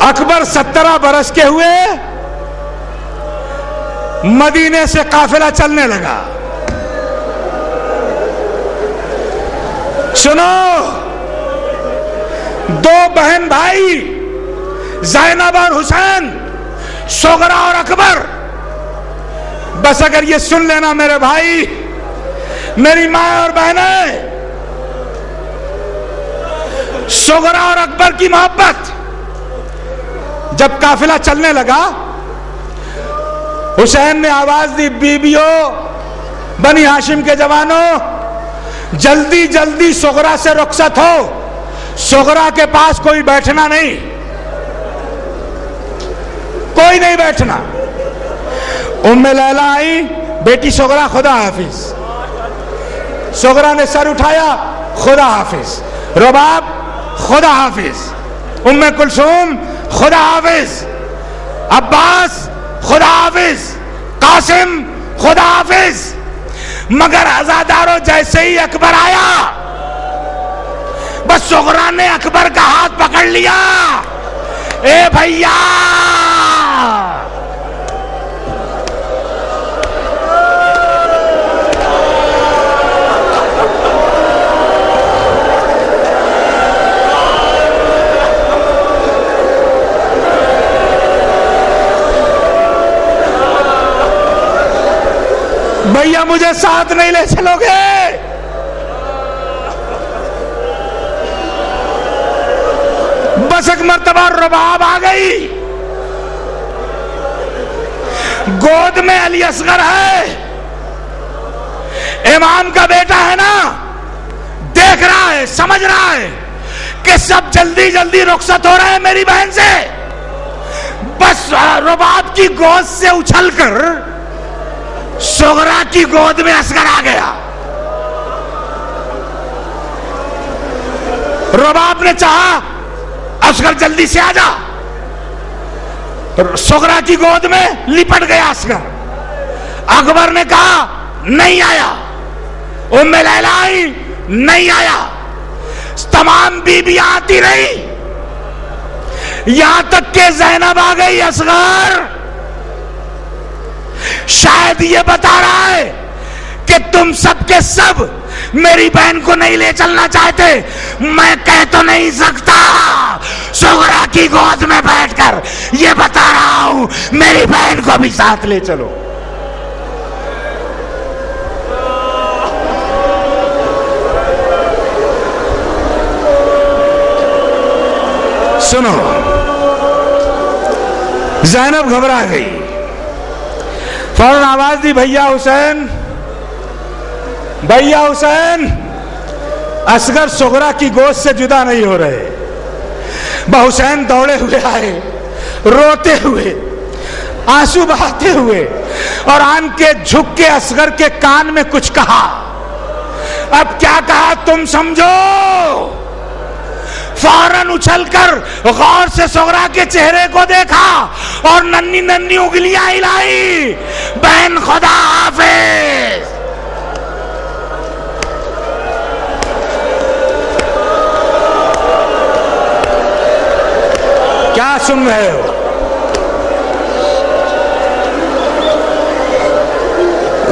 अकबर 17 बरस के हुए, मदीने से काफिला चलने लगा। सुनो, दो बहन भाई ज़ैनब और हुसैन, सुगरा और अकबर। बस अगर ये सुन लेना मेरे भाई, मेरी माँ और बहनें, सुगरा और अकबर की मोहब्बत। जब काफिला चलने लगा, हुसैन ने आवाज दी, बीबियों, बनी हाशिम के जवानों, जल्दी जल्दी सुगरा से रुखसत हो, सुगरा के पास कोई बैठना नहीं, कोई नहीं बैठना। उम्मे लैला आई, बेटी सुगरा खुदा हाफिज, सुगरा ने सर उठाया, खुदा हाफिज। रुबाब खुदा हाफिज, उम्मे कुलसूम खुदा हाफिज, अब्बास खुदा हाफिज, कासिम खुदा हाफिज। मगर अज़ादारों जैसे ही अकबर आया, बस सुगरा ने अकबर का हाथ पकड़ लिया। ए भैया, भैया मुझे साथ नहीं ले चलोगे? बस एक मर्तबा रुबाब आ गई, गोद में अली असगर है, इमाम का बेटा है ना, देख रहा है, समझ रहा है कि सब जल्दी जल्दी रुखसत हो रहे हैं मेरी बहन से। बस रुबाब की गोद से उछलकर सुगरा की गोद में असगर आ गया। रुबाब ने चाहा असगर जल्दी से आ जा, सुगरा की गोद में लिपट गया असगर। अकबर ने कहा नहीं आया, उम्मे लैला आई, नहीं आया। तमाम बीबियां आती रही, यहां तक के ज़ैनब आ गई। असगर शायद ये बता रहा है कि तुम सब के सब मेरी बहन को नहीं ले चलना चाहते। मैं कह तो नहीं सकता, सुगरा की गोद में बैठकर ये बता रहा हूं मेरी बहन को भी साथ ले चलो। सुनो, ज़ैनब घबरा गई, फौरन आवाज दी, भैया हुसैन, भैया हुसैन। असगर सुगरा की गोद से जुदा नहीं हो रहे। हुसैन दौड़े हुए आए, रोते हुए, आंसू बहाते हुए, और आन के झुक के असगर के कान में कुछ कहा। अब क्या कहा तुम समझो। फौरन उछलकर गौर से सुगरा के चेहरे को देखा और नन्ही नन्ही उंगलियां हिलाई, बहन खुदा हाफिज। क्या सुन रहे हो?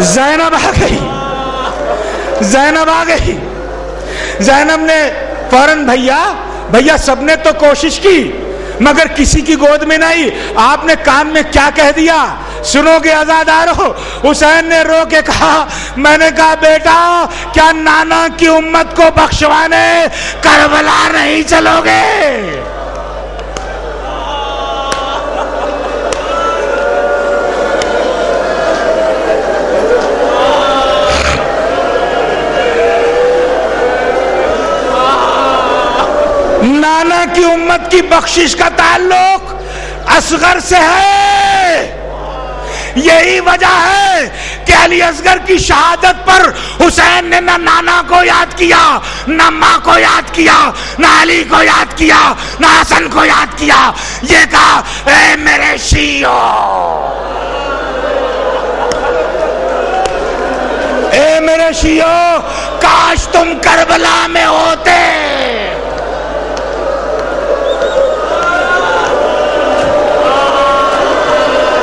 ज़ैनब आ गई, ज़ैनब आ गई। ज़ैनब ने फौरन, भैया भैया, सबने तो कोशिश की मगर किसी की गोद में नहीं। आपने कान में क्या कह दिया सुनोगे अज़ादारो? हुसैन ने रो के कहा, मैंने कहा बेटा, क्या नाना की उम्मत को बख्शवाने करबला नहीं चलोगे? नाना की उम्मत की बख्शिश का ताल्लुक असगर से है। यही वजह है कि अली असगर की शहादत पर हुसैन ने न नाना को याद किया, न माँ को याद किया, न अली को याद किया, न हसन को याद किया। ये कहा, ए मेरे शियो, ए मेरे शियो, काश तुम करबला में होते।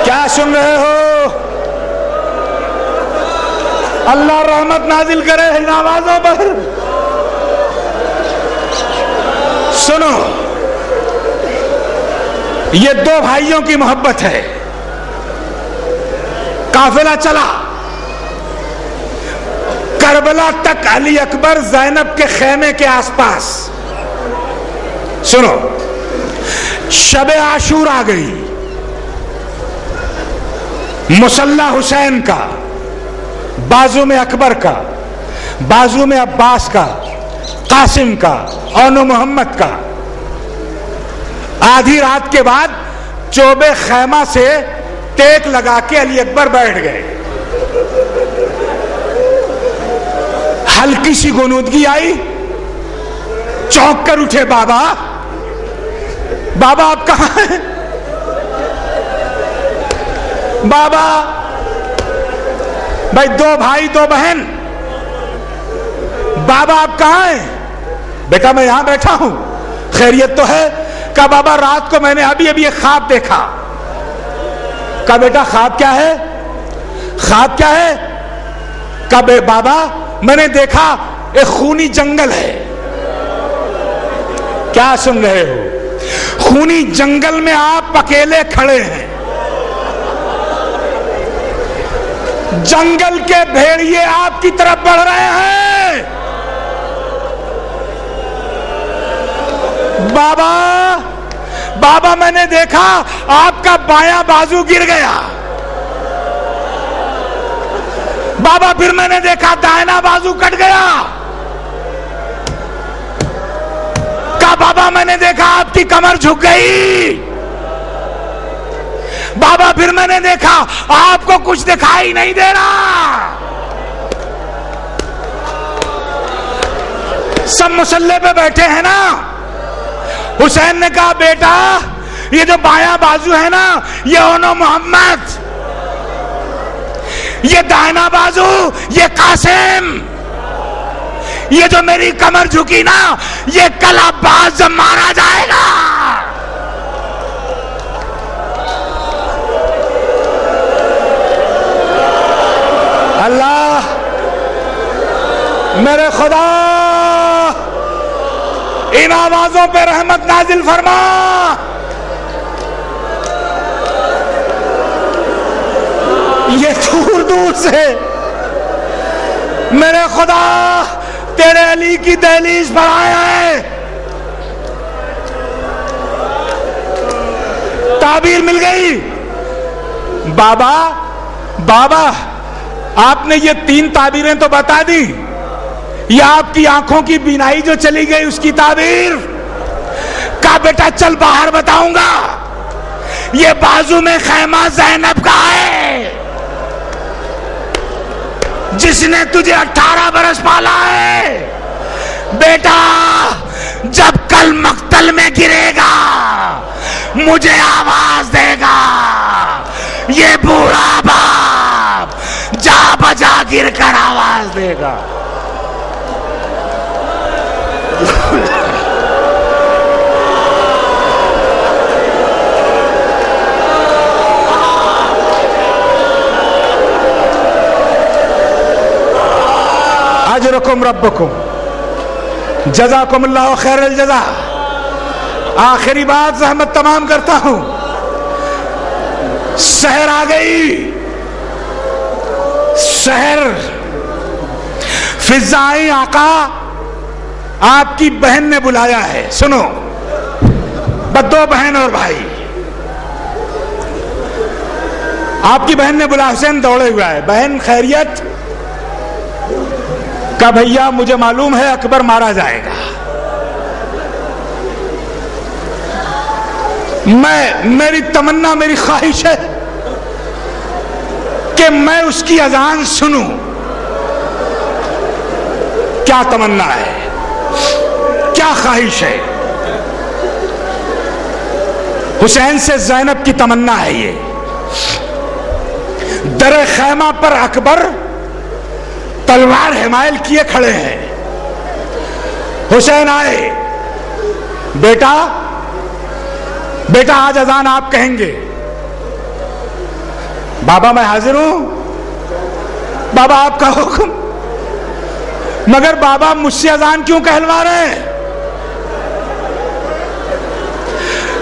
क्या सुन रहे हो? अल्लाह रहमत नाजिल करे इन आवाजों पर। सुनो, ये दो भाइयों की मोहब्बत है। काफिला चला करबला तक, अली अकबर ज़ैनब के खेमे के आसपास। सुनो, शब आशूर आ गई, मुसल्ला हुसैन का, बाजू में अकबर का, बाजू में अब्बास का, कासिम का और मोहम्मद का। आधी रात के बाद चोबे खैमा से टेक लगा के अली अकबर बैठ गए। हल्की सी गुनूदगी आई, चौंक कर उठे। बाबा, बाबा आप कहां हैं? बाबा, भाई दो भाई दो बहन, बाबा आप कहां हैं? बेटा मैं यहां बैठा हूं, खैरियत तो है? कहा बाबा रात को मैंने अभी अभी एक ख्वाब देखा। कहा बेटा ख्वाब क्या है? ख्वाब क्या है? कहा बाबा मैंने देखा एक खूनी जंगल है। क्या सुन रहे हो? खूनी जंगल में आप अकेले खड़े हैं, जंगल के भेड़िए आपकी तरफ बढ़ रहे हैं। बाबा, बाबा मैंने देखा आपका बायां बाजू गिर गया। बाबा फिर मैंने देखा दाहिना बाजू कट गया। का बाबा मैंने देखा आपकी कमर झुक गई। बाबा फिर मैंने देखा आपको कुछ दिखाई नहीं दे रहा। सब मुसल्ले पे बैठे हैं ना। हुसैन ने कहा बेटा ये जो बायां बाजू है ना ये ओनो मोहम्मद, ये दाहिना बाजू ये कासिम, ये जो मेरी कमर झुकी ना ये कल अब्बास जब मारा जाएगा। अल्लाह मेरे खुदा इन आवाजों पे रहमत नाजिल फरमा। ये दूर दूर से मेरे खुदा तेरे अली की दहलीज पर आए हैं। ताबीर मिल गई। बाबा, बाबा आपने ये 3 ताबीरें तो बता दी, ये आपकी आंखों की बीनाई जो चली गई उसकी ताबीर। का बेटा चल बाहर बताऊंगा। ये बाजू में खैमा ज़ैनब का है जिसने तुझे 18 बरस पाला है। बेटा जब कल मक्तल में गिरेगा मुझे आवाज देगा। ये बूढ़ा बाप जा बजा गिर कर आवाज देगा। अजरकुम रब्बुकुम जज़ाकुमुल्लाहु खैरल जज़ा। आखिरी बात रहमत तमाम करता हूं। शहर आ गई, शहर फिजाई आका आपकी बहन ने बुलाया है। सुनो, बदो बहन और भाई, आपकी बहन ने बुलाया। हुसैन दौड़े हुआ है। बहन खैरियत? का भैया मुझे मालूम है अकबर मारा जाएगा। मेरी तमन्ना मेरी ख्वाहिश है कि मैं उसकी अजान सुनूं। क्या तमन्ना है, क्या ख्वाहिश है? हुसैन से ज़ैनब की तमन्ना है ये। दर खैमा पर अकबर तलवार हिमायल किए खड़े हैं। हुसैन आए। बेटा, बेटा आज अजान आप कहेंगे। बाबा मैं हाजिर हूं। बाबा आपका हुक्म। मगर बाबा मुझसे अजान क्यों कहलवा रहे हैं?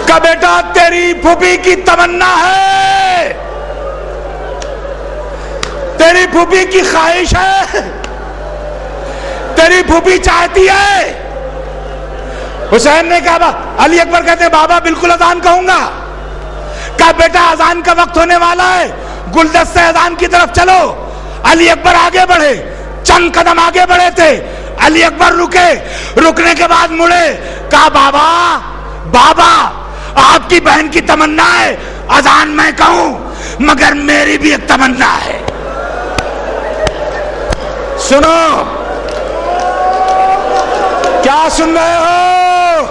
का बेटा तेरी फूफी की तमन्ना है, तेरी फूफी की ख्वाहिश है, तेरी फूफी चाहती है। हुसैन ने कहा, अली अकबर कहते बाबा बिल्कुल अजान कहूंगा। कहा बेटा अजान का वक्त होने वाला है, गुलदस्ते अजान की तरफ चलो। अली अकबर आगे बढ़े, चंद कदम आगे बढ़े थे। अली अकबर रुके, रुकने के बाद मुड़े। कहा बाबा, बाबा आपकी बहन की तमन्ना है अजान मैं कहूं, मगर मेरी भी एक तमन्ना है। सुनो, क्या सुन रहे हो?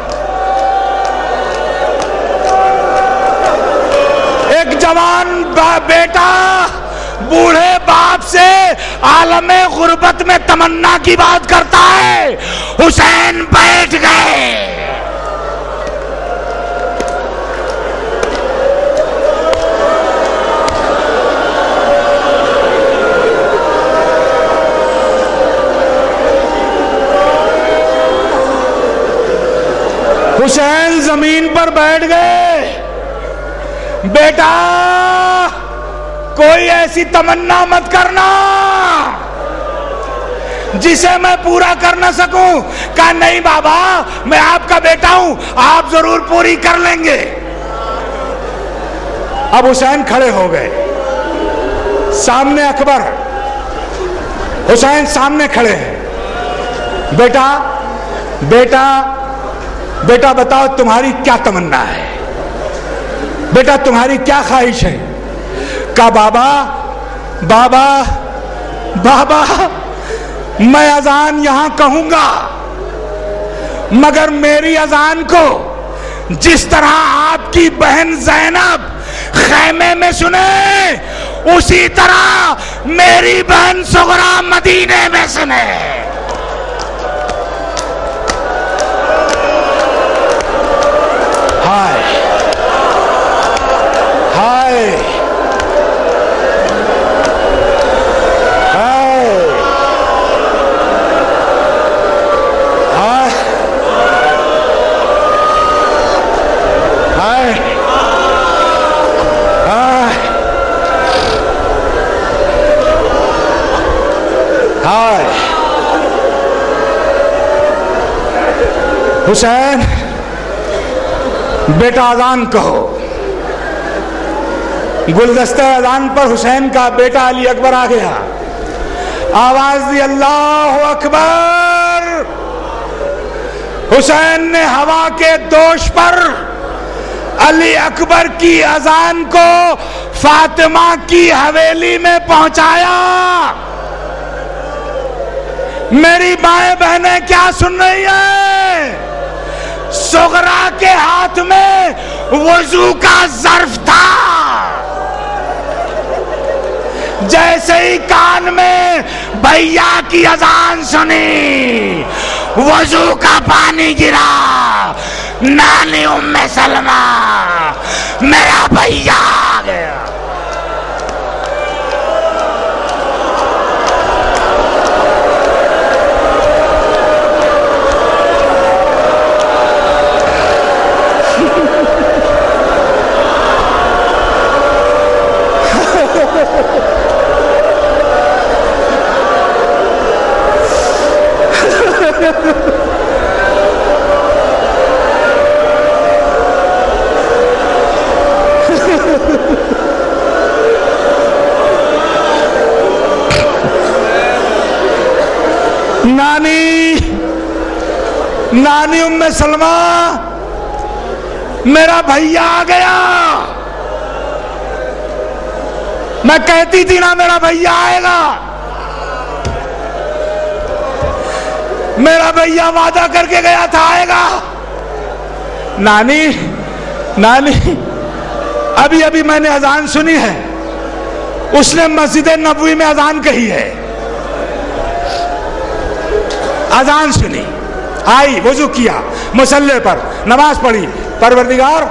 एक जवान बेटा बूढ़े बाप से आलमे गुर्बत में तमन्ना की बात करता है। हुसैन बैठ गए। हुसैन जमीन पर बैठ गए। बेटा कोई ऐसी तमन्ना मत करना जिसे मैं पूरा कर न सकूं। कहा नहीं बाबा, मैं आपका बेटा हूं, आप जरूर पूरी कर लेंगे। अब हुसैन खड़े हो गए, सामने अकबर, हुसैन सामने खड़े हैं। बेटा बेटा बेटा बताओ तुम्हारी क्या तमन्ना है, बेटा तुम्हारी क्या ख्वाहिश है? कहा बाबा बाबा बाबा मैं अजान यहां कहूंगा, मगर मेरी अजान को जिस तरह आपकी बहन जैनब खैमे में सुने, उसी तरह मेरी बहन सुगरा मदीने में सुने। हाय हाय हुसैन बेटा अजान कहो। गुलदस्ते अजान पर हुसैन का बेटा अली अकबर आ गया। आवाज दी अल्लाह अकबर। हुसैन ने हवा के दोष पर अली अकबर की अजान को फातिमा की हवेली में पहुंचाया। मेरी बाएं बहनें क्या सुन रही हैं? सुगरा के हाथ में वजू का ज़र्फ था। जैसे ही कान में भैया की अजान सुनी, वजू का पानी गिरा। नानी उम्मे सलमा, मेरा भैया आ गया। नानी उम्मे सलमा, मेरा भैया आ गया। मैं कहती थी ना मेरा भैया आएगा। मेरा भैया वादा करके गया था आएगा। नानी नानी अभी अभी मैंने अजान सुनी है, उसने मस्जिद नबवी में अजान कही है। अजान सुनी, आई, वजू किया, मुसल्ले पर नमाज पढ़ी। परवरदिगार